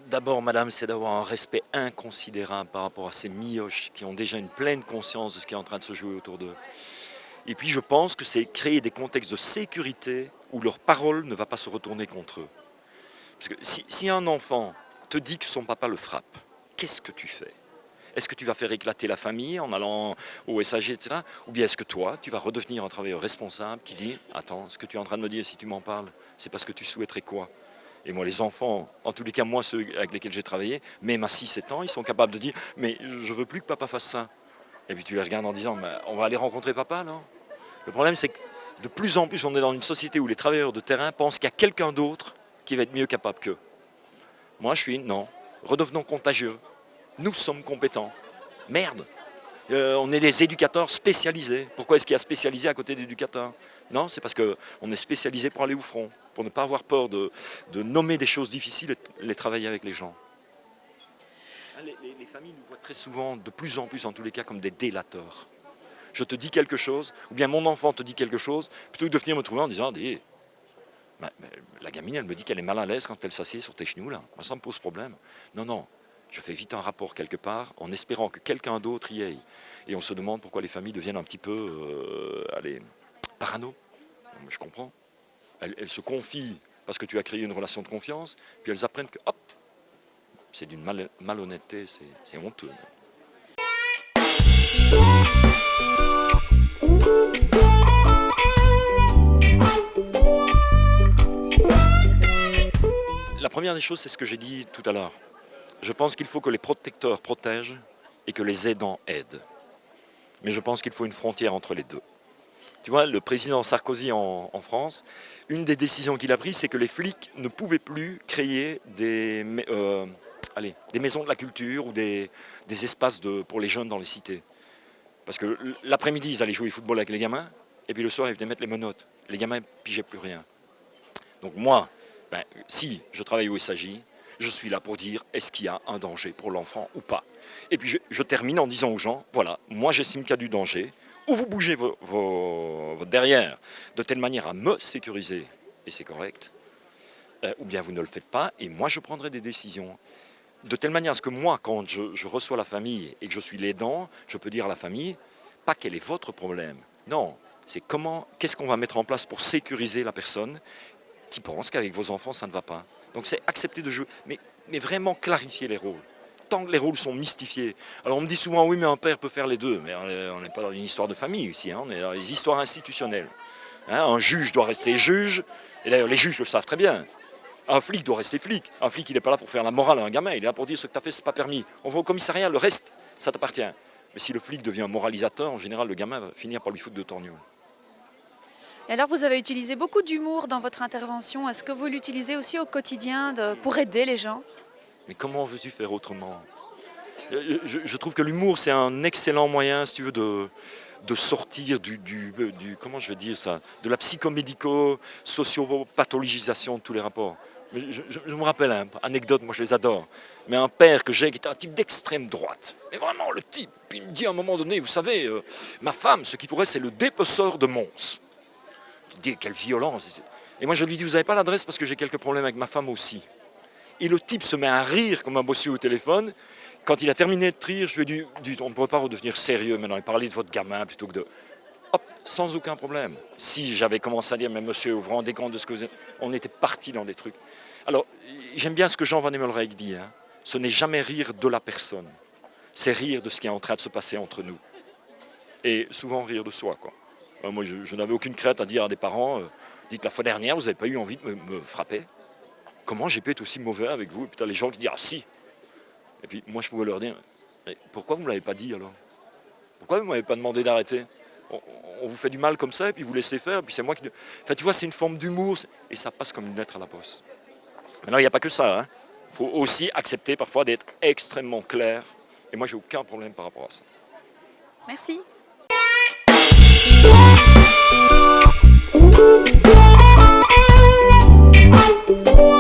D'abord, madame, c'est d'avoir un respect inconsidérable par rapport à ces mioches qui ont déjà une pleine conscience de ce qui est en train de se jouer autour d'eux. Et puis, je pense que c'est créer des contextes de sécurité où leur parole ne va pas se retourner contre eux. Parce que si un enfant te dit que son papa le frappe, qu'est-ce que tu fais? Est-ce que tu vas faire éclater la famille en allant au SAG, etc. Ou bien est-ce que toi, tu vas redevenir un travailleur responsable qui dit « Attends, ce que tu es en train de me dire, si tu m'en parles, c'est parce que tu souhaiterais quoi ?» Et moi, les enfants, en tous les cas, moi, ceux avec lesquels j'ai travaillé, même à 6-7 ans, ils sont capables de dire « Mais je veux plus que papa fasse ça. » Et puis tu les regardes en disant « On va aller rencontrer papa, non ?» Le problème, c'est que de plus en plus, on est dans une société où les travailleurs de terrain pensent qu'il y a quelqu'un d'autre qui va être mieux capable qu'eux. Moi, je suis « Non, redevenons contagieux. Nous sommes compétents. Merde, on est des éducateurs spécialisés. Pourquoi est-ce qu'il y a spécialisé à côté d'éducateurs? Non, c'est parce qu'on est spécialisé pour aller au front, pour ne pas avoir peur de nommer des choses difficiles et les travailler avec les gens. Les familles nous voient très souvent, de plus en plus en tous les cas, comme des délateurs. Je te dis quelque chose, ou bien mon enfant te dit quelque chose, plutôt que de venir me trouver en disant la gamine, elle me dit qu'elle est mal à l'aise quand elle s'assied sur tes genoux, là. Moi, ça me pose problème. Non, non. Je fais vite un rapport quelque part en espérant que quelqu'un d'autre y aille. Et on se demande pourquoi les familles deviennent un petit peu parano. Je comprends. Elles se confient parce que tu as créé une relation de confiance, puis elles apprennent que, hop, c'est d'une malhonnêteté, c'est honteux. La première des choses, c'est ce que j'ai dit tout à l'heure. Je pense qu'il faut que les protecteurs protègent et que les aidants aident. Mais je pense qu'il faut une frontière entre les deux. Tu vois, le président Sarkozy en France, une des décisions qu'il a prises, c'est que les flics ne pouvaient plus créer des maisons de la culture ou des espaces pour les jeunes dans les cités. Parce que l'après-midi, ils allaient jouer au football avec les gamins, et puis le soir, ils venaient mettre les menottes. Les gamins ne pigeaient plus rien. Donc moi, si je travaille au SAJ, je suis là pour dire est-ce qu'il y a un danger pour l'enfant ou pas. Et puis je termine en disant aux gens, voilà, moi j'estime qu'il y a du danger, ou vous bougez votre derrière de telle manière à me sécuriser, et c'est correct, ou bien vous ne le faites pas, et moi je prendrai des décisions. De telle manière à ce que moi, quand je reçois la famille et que je suis l'aidant, je peux dire à la famille, pas quel est votre problème, non, c'est qu'est-ce qu'on va mettre en place pour sécuriser la personne qui pense qu'avec vos enfants ça ne va pas. Donc c'est accepter de jouer, mais vraiment clarifier les rôles. Tant que les rôles sont mystifiés. Alors on me dit souvent, oui, mais un père peut faire les deux. Mais on n'est pas dans une histoire de famille ici, hein, on est dans les histoires institutionnelles. Hein, un juge doit rester juge, et d'ailleurs les juges le savent très bien. Un flic doit rester flic. Un flic, il n'est pas là pour faire la morale à un gamin, il est là pour dire ce que tu as fait, c'est pas permis. On va au commissariat, le reste, ça t'appartient. Mais si le flic devient moralisateur, en général, le gamin va finir par lui foutre de torgnole. Et alors, vous avez utilisé beaucoup d'humour dans votre intervention. Est-ce que vous l'utilisez aussi au quotidien pour aider les gens? Mais comment veux-tu faire autrement? Je trouve que l'humour, c'est un excellent moyen, si tu veux, de sortir comment je vais dire ça, de la psychomédico-sociopathologisation de tous les rapports. Mais je me rappelle, anecdote, moi je les adore, mais un père que j'ai qui était un type d'extrême droite. Mais vraiment, le type, il me dit à un moment donné, vous savez, ma femme, ce qu'il faudrait, c'est le dépeceur de Mons. Je dis, quelle violence. Et moi je lui dis, vous n'avez pas l'adresse parce que j'ai quelques problèmes avec ma femme aussi. Et le type se met à rire comme un bossu au téléphone. Quand il a terminé de rire, je lui ai dit, on ne pourrait pas redevenir sérieux maintenant et parler de votre gamin plutôt que de... Hop, sans aucun problème. Si j'avais commencé à dire, mais monsieur, vous vous rendez compte de ce que vous êtes... On était parti dans des trucs. Alors, j'aime bien ce que Jean Van Emmelrijk dit. Hein. Ce n'est jamais rire de la personne. C'est rire de ce qui est en train de se passer entre nous. Et souvent rire de soi, quoi. Moi, je n'avais aucune crainte à dire à des parents, dites, la fois dernière, vous n'avez pas eu envie de me frapper? Comment j'ai pu être aussi mauvais avec vous? Et puis t'as les gens qui disent, ah si. Et puis moi je pouvais leur dire, mais pourquoi vous ne me l'avez pas dit alors? Pourquoi vous ne m'avez pas demandé d'arrêter? On vous fait du mal comme ça et puis vous laissez faire, et puis c'est moi qui... Enfin tu vois, c'est une forme d'humour et ça passe comme une lettre à la poste. Maintenant il n'y a pas que ça, hein. Il faut aussi accepter parfois d'être extrêmement clair. Et moi j'ai aucun problème par rapport à ça. Merci. Thank you.